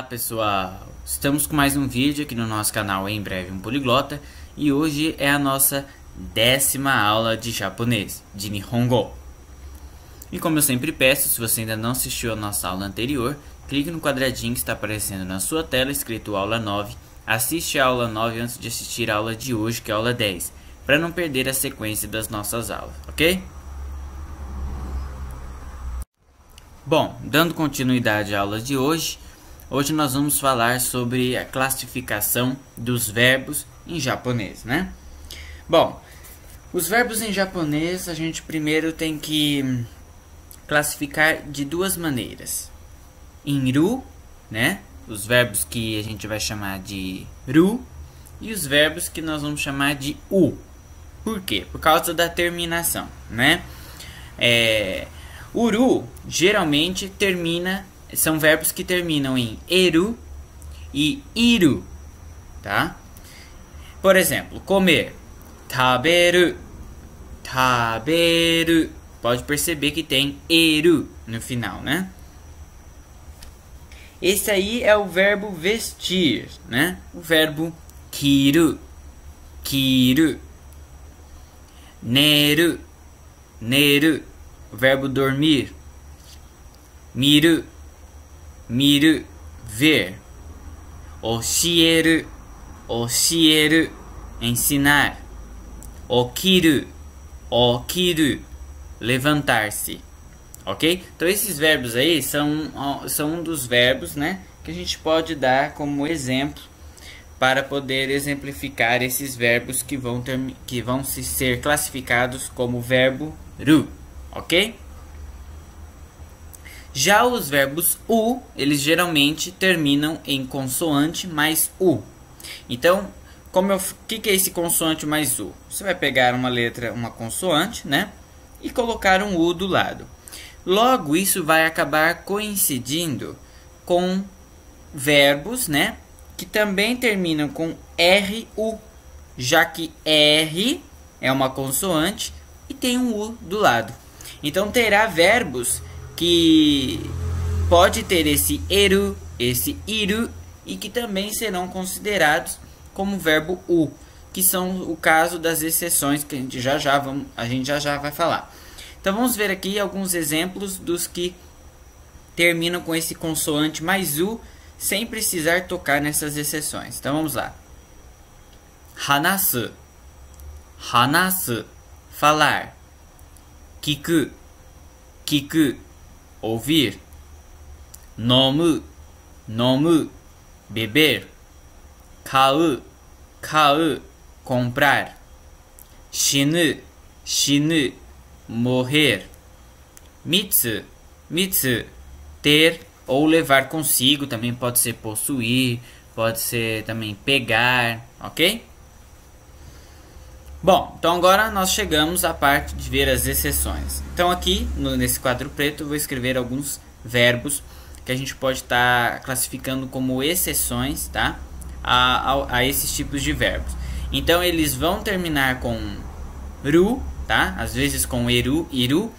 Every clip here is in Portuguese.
pessoal, estamos com mais um vídeo aqui no nosso canal Em Breve um Poliglota e hoje é a nossa 10ª aula de japonês, de Nihongo. E como eu sempre peço, se você ainda não assistiu a nossa aula anterior, clique no quadradinho que está aparecendo na sua tela escrito aula 9, assiste a aula 9 antes de assistir a aula de hoje, que é a aula 10, para não perder a sequência das nossas aulas, ok? Bom, dando continuidade à aula de hoje, nós vamos falar sobre a classificação dos verbos em japonês, né? Bom, os verbos em japonês a gente primeiro tem que classificar de duas maneiras. Em ru, né? Os verbos que a gente vai chamar de ru e os verbos que nós vamos chamar de u. Por quê? Por causa da terminação, né? O ru geralmente são verbos que terminam em eru e iru, tá? Por exemplo, comer, taberu, taberu. Pode perceber que tem eru no final, né? Esse aí é o verbo vestir, né? O verbo kiru, kiru. Neru, neru. O verbo dormir. Miru, miru, ver. Oshieru, oshieru, ensinar. Okiru, okiru, levantar-se. Ok? Então esses verbos aí são um dos verbos, né, que a gente pode dar como exemplo para poder exemplificar esses verbos que vão ser classificados como verbo ru. Ok? Já os verbos u, eles geralmente terminam em consoante mais u. Então, que é esse consoante mais u? Você vai pegar uma letra, uma consoante, né? E colocar um u do lado. Logo, isso vai acabar coincidindo com verbos, né? Que também terminam com RU, já que R é uma consoante e tem um u do lado. Então terá verbos que pode ter esse eru, esse iru e que também serão considerados como verbo u, que são o caso das exceções que a gente já já vai falar. Então vamos ver aqui alguns exemplos dos que terminam com esse consoante mais u sem precisar tocar nessas exceções. Então vamos lá. Hanasu, hanasu, falar. Kiku, kiku, ouvir. Nomu, nomu, beber. Kau, kau, comprar. Shinu, shinu, morrer. Mitsu, mitsu, ter ou levar consigo. Também pode ser possuir, pode ser também pegar, ok? Bom, então agora nós chegamos à parte de ver as exceções. Então aqui, nesse quadro preto, eu vou escrever alguns verbos que a gente pode estar classificando como exceções, tá? A esses tipos de verbos. Então eles vão terminar com ru, tá? Às vezes com eru, iru.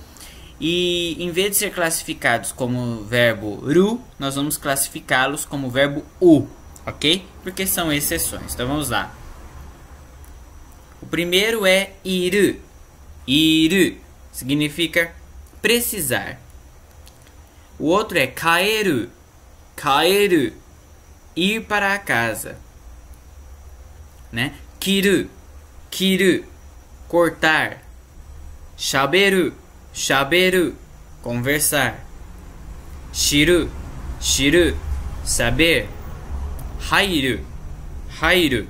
E em vez de ser classificados como verbo ru, nós vamos classificá-los como verbo u, ok? Porque são exceções. Então vamos lá. O primeiro é iru. Iru significa precisar. O outro é kaeru. Kaeru, ir para a casa, né? Kiru, kiru, cortar. Shaberu, shaberu, conversar. Shiru, shiru, saber. Hairu, hairu,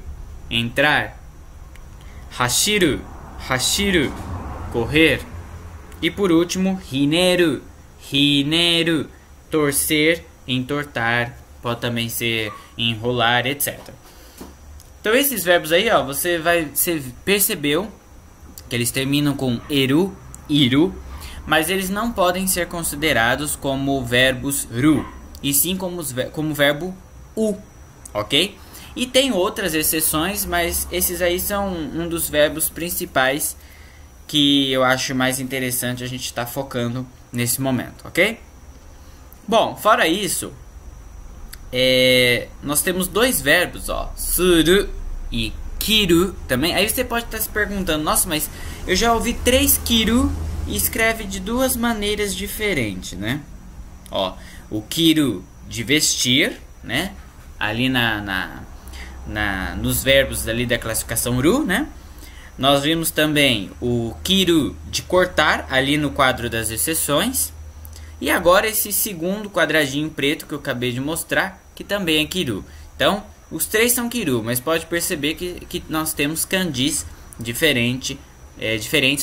entrar. Hashiru, hashiru, correr. E por último, hineru, hineru, torcer, entortar, pode também ser enrolar, etc. Então esses verbos aí, ó, você percebeu que eles terminam com eru, iru, mas eles não podem ser considerados como verbos ru, e sim como verbo u, ok? E tem outras exceções, mas esses aí são um dos verbos principais que eu acho mais interessante a gente estar focando nesse momento, ok? Bom, fora isso, nós temos dois verbos, ó, suru e kiru também. Aí você pode estar se perguntando, nossa, mas eu já ouvi 3 kiru e escreve de duas maneiras diferentes, né? Ó, o kiru de vestir, né? Ali nos verbos ali da classificação ru, né? Nós vimos também o kiru de cortar ali no quadro das exceções. E agora esse segundo quadradinho preto que eu acabei de mostrar, que também é kiru. Então, os três são kiru, mas pode perceber que nós temos kanjis diferentes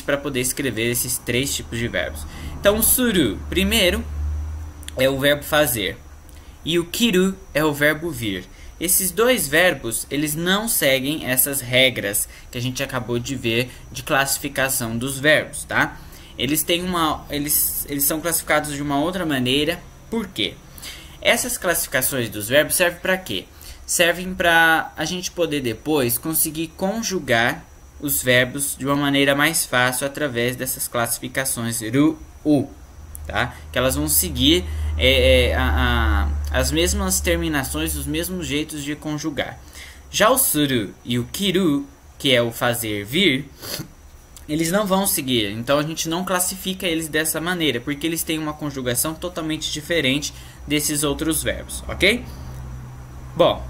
para poder escrever esses 3 tipos de verbos. Então, o suru, primeiro, é o verbo fazer. E o kiru é o verbo vir. Esses dois verbos, eles não seguem essas regras que a gente acabou de ver de classificação dos verbos, tá? Eles são classificados de uma outra maneira. Por quê? Essas classificações dos verbos servem para quê? Servem para a gente poder depois conseguir conjugar os verbos de uma maneira mais fácil através dessas classificações ru, u, tá? Que elas vão seguir as mesmas terminações, os mesmos jeitos de conjugar. Já o suru e o kiru, que é o fazer vir, eles não vão seguir. Então a gente não classifica eles dessa maneira, porque eles têm uma conjugação totalmente diferente desses outros verbos, ok? Bom,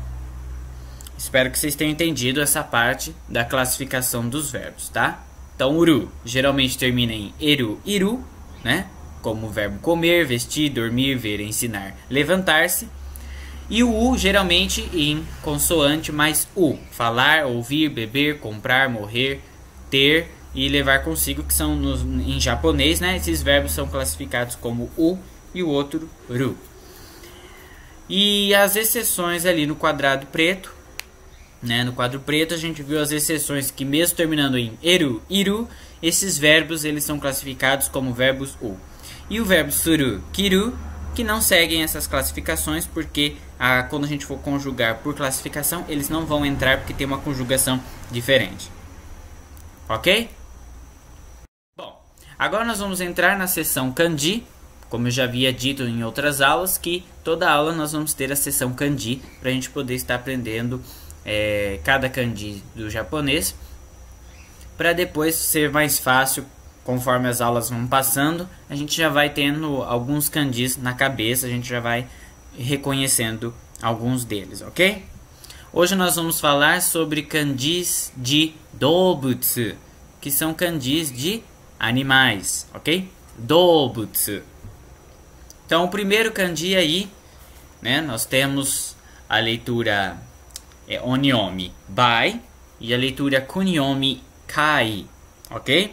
espero que vocês tenham entendido essa parte da classificação dos verbos, tá? Então, uru geralmente termina em eru, iru, né? Como o verbo comer, vestir, dormir, ver, ensinar, levantar-se. E o u geralmente em consoante mais u, falar, ouvir, beber, comprar, morrer, ter e levar consigo, que são em japonês, né? Esses verbos são classificados como u e o outro ru. E as exceções ali no quadrado preto, né? No quadro preto a gente viu as exceções que mesmo terminando em eru, iru, esses verbos eles são classificados como verbos u. E o verbo suru, kiru, que não seguem essas classificações, porque quando a gente for conjugar por classificação, eles não vão entrar porque tem uma conjugação diferente. Ok? Bom, agora nós vamos entrar na seção kanji. Como eu já havia dito em outras aulas, que toda aula nós vamos ter a seção kanji para a gente poder estar aprendendo cada kanji do japonês, para depois ser mais fácil. Conforme as aulas vão passando, a gente já vai tendo alguns kanjis na cabeça, a gente já vai reconhecendo alguns deles, ok? Hoje nós vamos falar sobre kanjis de dobutsu, que são kanjis de animais, ok? Dobutsu. Então, o primeiro kanji aí, né, nós temos a leitura onyomi bai e a leitura kunyomi kai, ok?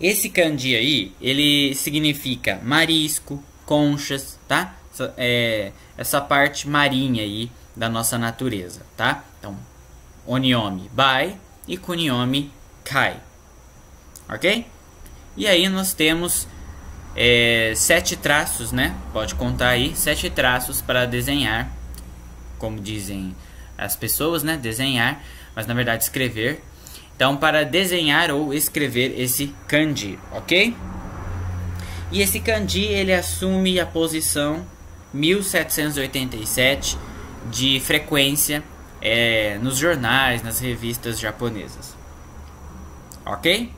Esse kanji aí, ele significa marisco, conchas, tá? Essa parte marinha aí da nossa natureza, tá? Então, onyomi bai e kunyomi kai, ok? E aí nós temos 7 traços, né? Pode contar aí, 7 traços para desenhar, como dizem as pessoas, né? Desenhar, mas na verdade escrever. Então, para desenhar ou escrever esse kanji, ok? E esse kanji, ele assume a posição 1787 de frequência nos jornais, nas revistas japonesas. Ok?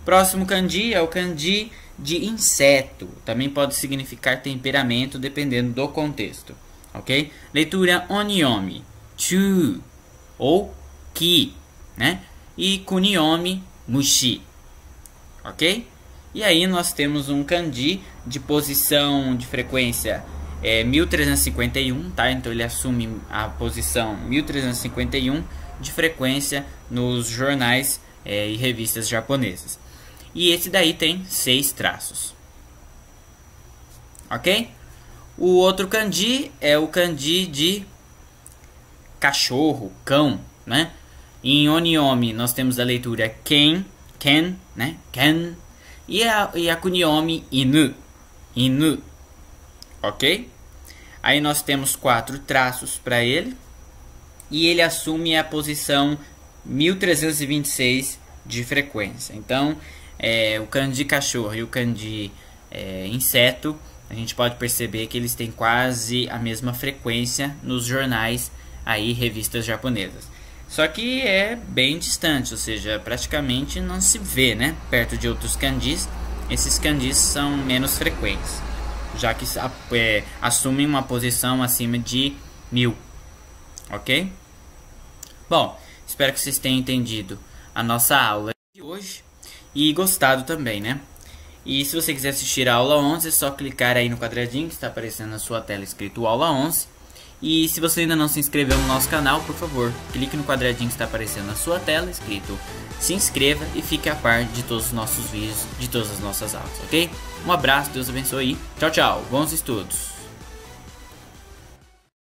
Próximo kanji é o kanji de inseto. Também pode significar temperamento, dependendo do contexto. Ok? Leitura onyomi, chu ou ki, né? E kunyomi, mushi, ok? E aí nós temos um kanji de posição de frequência 1351, tá? Então ele assume a posição 1351 de frequência nos jornais e revistas japonesas. E esse daí tem 6 traços, ok? O outro kanji é o kanji de cachorro, cão, né? Em onyomi nós temos a leitura ken, né? Ken. E a kunyomi inu, inu, ok? Aí nós temos 4 traços para ele. E ele assume a posição 1326 de frequência. Então, o kanji cachorro e o kanji inseto a gente pode perceber que eles têm quase a mesma frequência nos jornais aí, revistas japonesas. Só que é bem distante, ou seja, praticamente não se vê, né? Perto de outros kanjis, esses kanjis são menos frequentes, já que assumem uma posição acima de 1000, ok? Bom, espero que vocês tenham entendido a nossa aula de hoje e gostado também, né? E se você quiser assistir a aula 11, é só clicar aí no quadradinho que está aparecendo na sua tela escrito aula 11. E se você ainda não se inscreveu no nosso canal, por favor, clique no quadradinho que está aparecendo na sua tela escrito se inscreva e fique a par de todos os nossos vídeos, de todas as nossas aulas, ok? Um abraço, Deus abençoe e tchau, tchau, bons estudos!